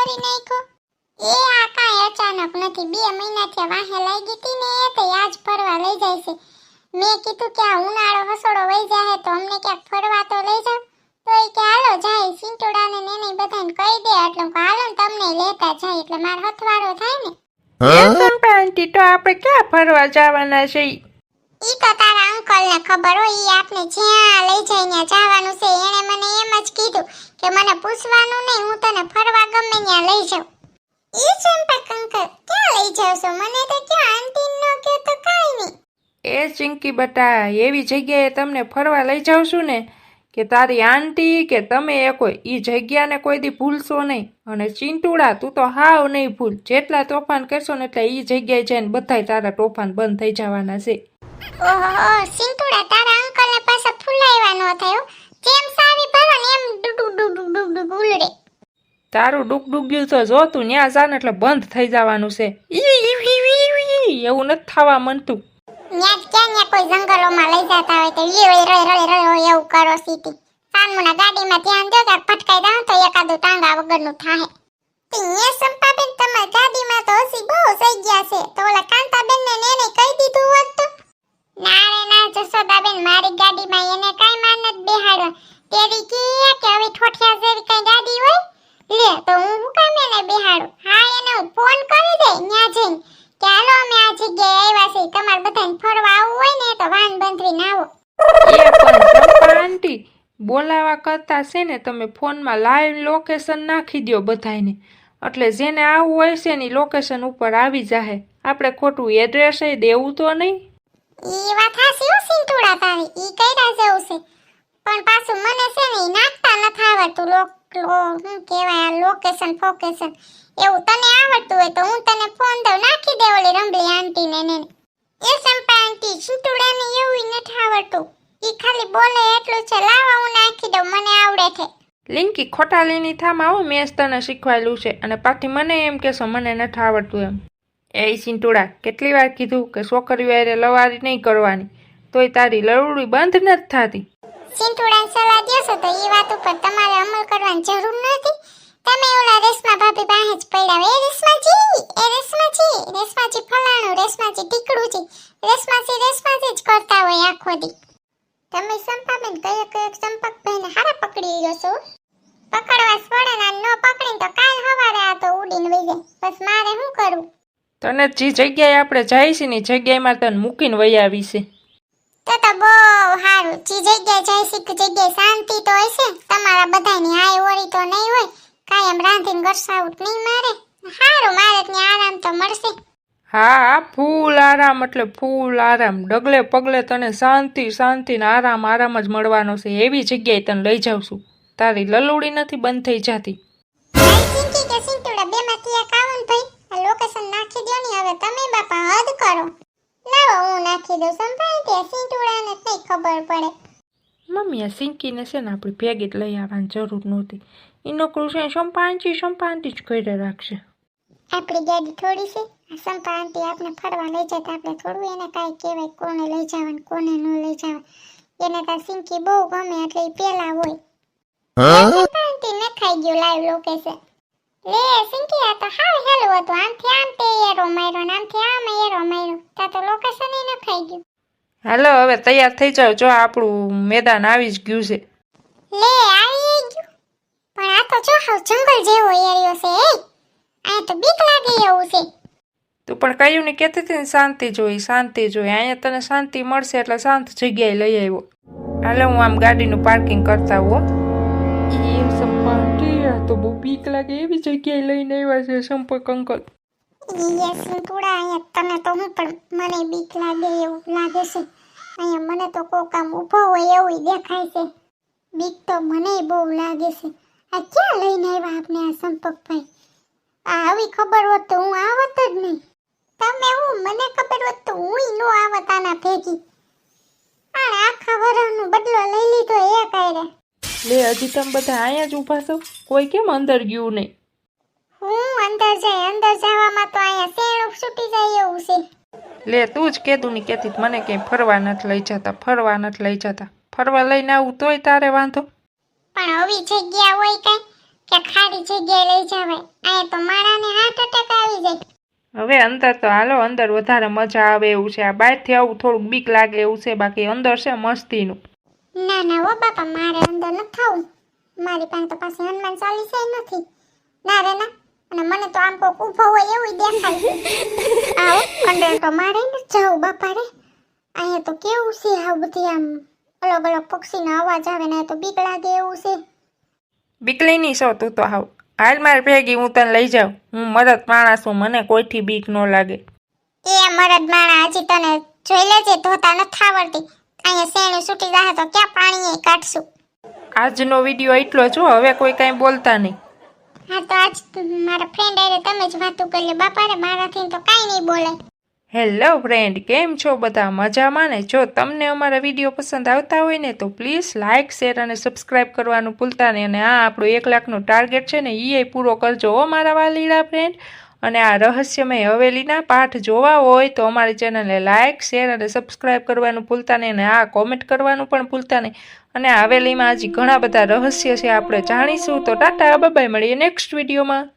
કરી નાખ્યો? એ આ કાંઈ અચાનક નથી, 2 મહિનાથી વાહે લાગી હતી ને તે આજ ફરવા લઈ જાય છે. મેં કીધું કે આ ઉનાળો હસોડો વહી જાય તો અમને ક્યાંક ફરવા તો લઈ જાવ. તો એ કે હાલો જાય, સિંટોડાને ને બધાને કહી દે એટલે હાલો ને તમને લેતા જાય એટલે મારો હથવારો થાય ને. આંટી તો આપણે ક્યાં ફરવા જવાના છે? ઈ તો તારા અંકલને ખબર હોય, ઈ આપણે જ્યાં લઈ જાય ત્યાં જવાનું છે. એણે મને એમ જ કીધું કે મને પૂછવાનું નહીં, હું તને ફરવા ગમે ત્યાં લઈ જાઉં. ઈ ચંપક અંકલ ક્યાં લઈ જાવ છો? મને તો ક્યાં આંટી નો કે તો કાઈ નહીં. એ ચિંકી બટા, એવી જગ્યાએ તમને ફરવા લઈ જાઉં છું ને કે તારી આંટી કે તમે એ કોઈ ઈ જગ્યાને કોઈ દી ભૂલશો નહીં. અને ચિંટુડા તું તો હાવ નહીં ભૂલ, જેટલા તોફાન કરશો ને એટલે ઈ જગ્યાએ જઈને બધાય તારા તોફાન બંધ થઈ જવાના છે. ઓહો સિંટુડા, તારા અંકલને પાછા ફૂલાવ્યા નો થયો. જેમ સારી ભરો ને એમ ડુડુ ઉલડે. તારું ડુગડુગ્યું તો જોતું ન્યા જાન એટલે બંધ થઈ જવાનું છે. એવું નથી થવા મનતું. ક્યાં કોઈ જંગલોમાં લઈ જતા હોય તો રળે એવું કરો સીટી. સાનમુના ગાડીમાં ધ્યાન દો કે ફટકાઈ દાવ તો એકાદું ટાંગા વગરનું થાય. તીએ સંપાબેન તમારી ગાડીમાં તો હસી બહુ થઈ ગયા છે. તો ઓલા કાંતાબેન ને એને કહી દીધું હોત તો. ના રે ના જસોદાબેન, મારી ગાડીમાં એને કાઈ માન જ બેહાડવા. તેરી કે હવે ઠોઠિયા જેવી કઈ ગાડી હોય લે તો હું કામ એને બેહાડું. હા એને હું ફોન કરી દે ન્યા જઈને કે હાલો અમે આ જગ્યાએ આવ્યા છીએ, તમારે બધાને ફરવા આવવું હોય ને તો વાન બંધરીને આવો. એ પણ ચંપા આંટી, બોલાવા કરતા છે ને તમે ફોનમાં લાઈવ લોકેશન નાખી દો બધાને, એટલે જેને આવવું હોય છે ને લોકેશન ઉપર આવી જાહે. આપણે ખોટું એડ્રેસ દેવું તો નહીં. ઈ વાત હાસી હો સિંટુડા તારી, ઈ કઈરા જેવું છે. પણ પાછું મને છે ને ઈ નાખતા નથી આવડતું. હું કહેવાય આ લોકેશન ફોકેશન એવું તને આવડતું હોય તો હું તને ફોન દઉં, નાખી દે ઓલી રંબલી આંટીને ને. એ સંપા આંટી સિંટુડાને એવું નથી આવડતું, ઈ ખાલી બોલે એટલું છે. લાવા હું નાખી દઉં, મને આવડે છે. લિંકી ખોટાલીની થામાં આવું મેં તને શીખવાયેલું છે અને પાછી મને એમ કહેશો મને નથી આવડતું એમ. એ સિંટુડા, કેટલી વાર કીધું કે છોકરીઓ હારે લવારી નહીં કરવાની, તોય તારી લવડી બંધ નથી થતી. સિંટુડાને સલાહ દેશો તો એ વાત ઉપર તમારે અમલ કરવાની જરૂર નથી. તમે ઓલા રેશમા ભાભી પાસે જ પડ્યા. એ રેશમાજી ફલાણું, રેશમાજી ટીકડું રેશમાજી જ કરતા હોય આખો દી. તમે સંપાબેન કયો ચંપકભાઈને હારા પકડી ગયો છો. પકડવા પડે ને ન પકડીને તો કાલ સવારે આ તો ઉડીને વઈ જાય. બસ મારે શું કરવું? તને જે જગ્યાએ આપણે જાય છે ને જગ્યાએમાં તને મૂકીને વહી આવી છે. તો બહુ સારું. જે જગ્યાએ જાય છે જગ્યાએ શાંતિ તો હશે. તમારા બધાની હાય ઓરી તો નહીં હોય, કાયમ રાંધીને ગરસાવટ નહીં મારે. સારું, મારે ત્યાં આરામ તો મળશે. હા, ફૂલ આરામ એટલે ફૂલ આરામ. ડગલે પગલે તને શાંતિ ને આરામ જ મળવાનો છે. એવી જગ્યાએ તને લઈ જાઉં છું. તારી લલુડી નથી બંધ થઈ જતી. સિંકી કે સિંટુડા બેમાંથી એક આવો ને ભાઈ, આ લોકેશન નાખી દો ને. હવે તમે બાપા હદ કરો. લાવો હું નાખી દઉં. સંભાળી તે સિંટુડાને નહીં ખબર પડે. મમ્મી આ સિંકીને છે ને આપણી ભેગી જ લઈ આવવાની જરૂર નહોતી. એ નોકરું છે સંપાંચી જ કરી રાખશે. આપણી ગાડી થોડી છે. સંપા આંટી આપણે ફરવા લઈ જતા આપણે થોડું એને કાંઈ કહેવાય કોને લઈ જવાનું કોને ન લઈ જવાનું. એને તો સિંકી બહુ ગમે એટલે એ પેલા હોય. સંપા આંટી ન ખાઈ ગયું લાઈવ લોકેશન. લે સિંકી આ તો હાવ હેલું હતું. આમથી આમ તે એરો માર્યો ને આમથી આમ એરો માર્યો. તા તો લોકેશન એ ન ખાઈ ગયું. હાલો હવે તૈયાર થઈ જાવ, જો આપણું મેદાન આવી જ ગયું છે. લે આવી ગયું. પણ આ તો જો હાવ જંગલ જેવો એરિયો છે. આ તો બીક લાગે એવું છે. તું પણ કયું ને કહેતી હતી ને શાંતિ જોઈ. અહીંયા તને શાંતિ મળશે એટલે શાંત જગ્યાએ લઈ આવ્યો. હાલો હું આમ ગાડીનું પાર્કિંગ કરતા હો. એ સંપાટી તો બહુ બીક લાગે એવી જગ્યાએ લઈને આવ્યા છે સંપર્ક અંકલ. સિંટુડા અહીંયા તને તો હું પણ મને બીક લાગે એવું લાગે છે. અહીંયા મને તો કોક આમ ઊભો હોય એવું દેખાય છે. બીક તો મને બહુ લાગે છે. આ ક્યાં લઈને આવ્યા આપણે આ સંપર્કભાઈ? આ આવી ખબર હોત તો હું આવત જ નહીં. તમે હું મને ખબર હોત તો હું નો આવત આના ભેગી. આને આખા વરહનો બદલો લઈ લીધો એ કાયરે. લે હજી તમે બધા અહીંયા જ ઊભા છો, કોઈ કેમ અંદર ગયું નહીં? હું અંદર જવામાં તો અહીંયા શેણ છૂટી જાય એવું છે. લે તું જ કીધું ને કહેતી મને ક્યાંય ફરવા નથી લઈ જતા. ફરવા લઈને આવું તોય તારે વાંધો. પણ આવી જગ્યા હોય કઈ કે ખાલી જગ્યાએ લઈ જવાય. અહીંયા તો મારાને હાર્ટ એટેક આવી જાય. હવે અંદર તો હાલો, અંદર વધારે મજા આવે એવું છે. આ બહારથી આવું થોડુંક બીક લાગે એવું છે, બાકી અંદર છે મસ્તીનું. ના ના હો બાપા, મારે અંદર ન થવું. મારી પાસે તો પાછી હનુમાન ચાલીસા નથી. ના રે ના. અને મને તો આમ કોક ઊભો હોય એવું દેખાય છે. આવો અંદર તો મારે ન જાવ બાપા રે. અહીંયા તો કેવું છે આ બધી આમ અલગ અલગ પક્ષીનો અવાજ આવે ને તો બીક લાગે એવું છે. બીકલી નહીં છો તું તો હાવ. હાલ માર ભેગી હું તને લઈ જાઉં. હું મરદ માણસ છું, મને કોઈથી બીક ન લાગે. એ મરદ માણા હજી તને જોઈ લેજે, ધોતા નથી આવડતી. અહીંયા શેણું છૂટી જાય તો ક્યાં પાણીએ કાઢશું. આજનો વિડીયો એટલો જ હો, હવે કોઈ કાંઈ બોલતા નહીં. હા તો આજ મારા ફ્રેન્ડ આરે તમે જ વાતું કરી લે બાપા રે, મારાથી તો કાંઈ નહીં બોલે. હેલો ફ્રેન્ડ, કેમ છો બધા? મજામાં ને? જો તમને અમારા વિડીયો પસંદ આવતા હોય ને તો પ્લીઝ લાઇક, શેર અને સબસ્ક્રાઈબ કરવાનું ભૂલતા નહીં. અને આ આપણું 1 લાખનો ટાર્ગેટ છે ને એ પૂરો કરજો હો મારા વાલીડા ફ્રેન્ડ. અને આ રહસ્યમય હવેલીના પાઠ જોવા હોય તો અમારી ચેનલને લાઇક, શેર અને સબસ્ક્રાઈબ કરવાનું ભૂલતા નહીં. અને આ કોમેન્ટ કરવાનું પણ ભૂલતા નહીં. અને આ હવેલીમાં હજી ઘણા બધા રહસ્ય છે, આપણે જાણીશું. તો ટાટા, બાય બાય, મળીએ નેક્સ્ટ વિડીયોમાં.